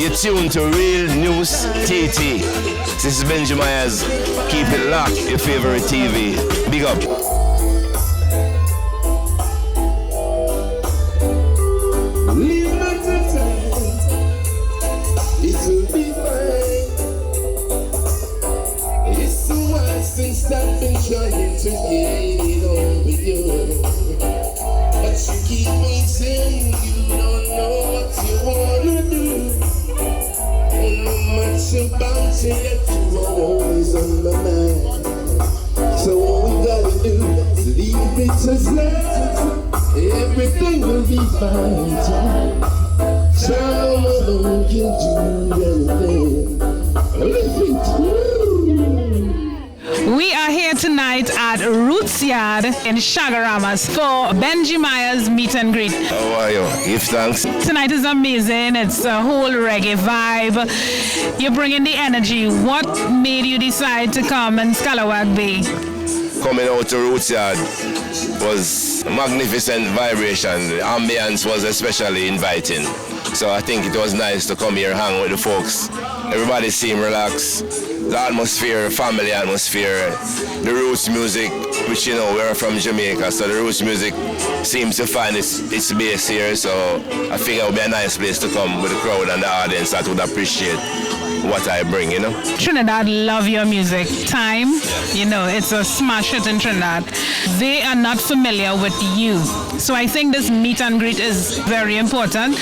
You're tuned to Real News TT. This is Benjy Myaz. Keep it locked, your favorite TV. Big up. Since I've been trying to get it on with you, but you keep on saying you don't know what you wanna do. And no much about you, yet you are always on my mind. So all we gotta do is leave it as love. Everything will be fine. Child alone can do anything. Listen to We are here tonight at Roots Yard in Shagaramas for Benjy Myaz meet and greet. How are you? Give thanks. Tonight is amazing. It's a whole reggae vibe. You're bringing the energy. What made you decide to come in Skalawag Bay? Coming out to Roots Yard was a magnificent vibration. The ambience was especially inviting. So I think it was nice to come here and hang with the folks. Everybody seemed relaxed. The atmosphere, family atmosphere, the roots music, which we're from Jamaica, so the roots music seems to find its base here, so I think it would be a nice place to come with the crowd and the audience that would appreciate what I bring, Trinidad love your music. Time, it's a smash hit in Trinidad. They are not familiar with you. So I think this meet and greet is very important.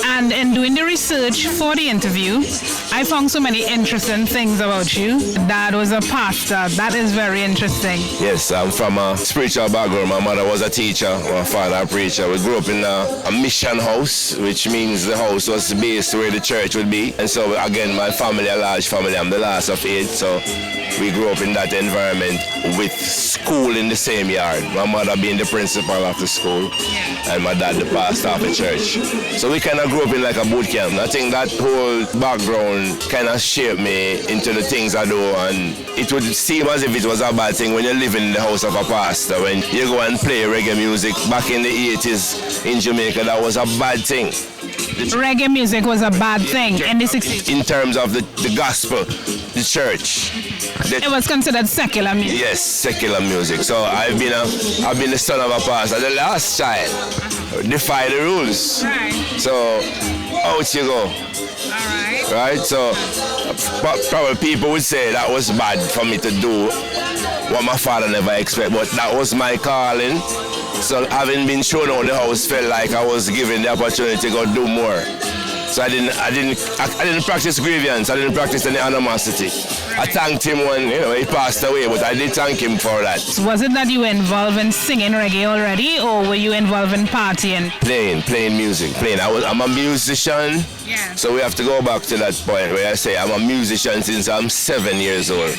And in doing the research for the interview, I found so many interesting things about you. Dad was a pastor. That is very interesting. Yes, I'm from a spiritual background. My mother was a teacher, my father a preacher. We grew up in a mission house, which means the house was based where the church would be. And so again, my family, a large family, I'm the last of 8, so we grew up in that environment with school in the same yard. My mother being the principal of the school and my dad the pastor of the church. So we kind of grew up in like a boot camp. I think that whole background kind of shaped me into the things I do, and it would seem as if it was a bad thing when you're living in the house of a pastor. When you go and play reggae music back in the 80s in Jamaica, that was a bad thing. Reggae music was a bad thing in the 60s. In terms of the gospel, the church. It was considered secular music. Yes, secular music. So I've been the son of a pastor, the last child. Defy the rules. Right. So out you go. All right. Right? So probably people would say that was bad for me to do what my father never expected, but that was my calling. So having been shown out the house felt like I was given the opportunity to go do more. So I didn't practice grievance. I didn't practice any animosity. I thanked him when he passed away, but I did thank him for that. Was it that you were involved in singing reggae already, or were you involved in partying? Playing music. I'm a musician. Yeah. So we have to go back to that point where I say I'm a musician since I'm 7 years old.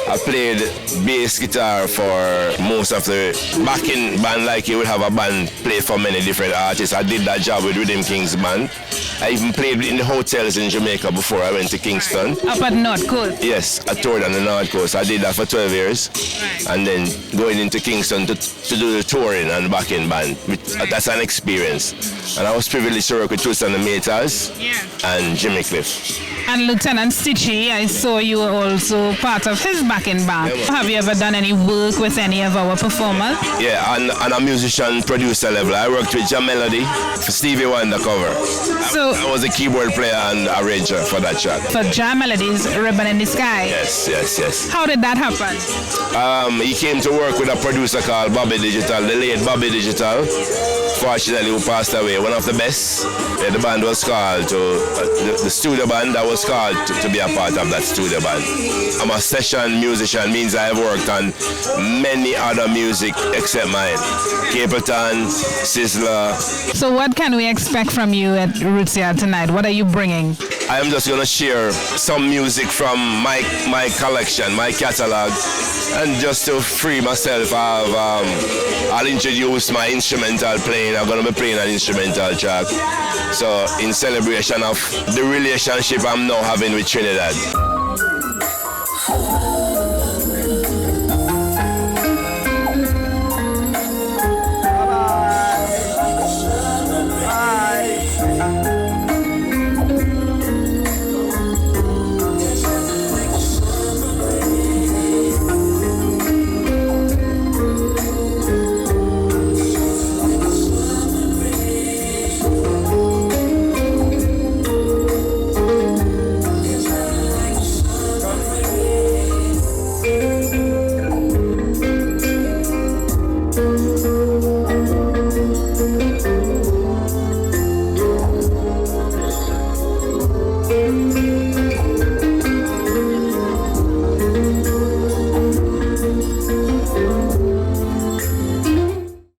I played bass guitar for most of the backing band, like you would have a band play for many different artists. I did that job with Rhythm Kings band. I even played in the hotels in Jamaica before I went to Kingston. Up at North Coast? Yes, I toured on the North Coast. I did that for 12 years. Right. And then going into Kingston to do the touring and backing band. That's an experience. And I was privileged to work with Twisted and the Meters and Jimmy Cliff. And Lieutenant Stitchy, I saw you were also part of his backing band. Have you ever done any work with any of our performers? Yeah, on a musician-producer level. I worked with Jam Melody for Stevie Wonder cover. So I was a keyboard player and arranger for that track. for Jam Melody's Ribbon in the Sky. Yes. How did that happen? He came to work with a producer called Bobby Digital, the late Bobby Digital. Fortunately, who passed away, one of the best. Yeah, the band was called the studio band that was called to be a part of that studio band. I'm a session musician, means I've worked on many other music except mine. Capleton, Sizzler. So what can we expect from you at Roots Yard tonight? What are you bringing? I'm just going to share some music from my collection, my catalog, and just to free myself, I'll introduce my instrumental playing. I'm going to be playing an instrumental track. So in celebration of the relationship I'm now having with Trinidad.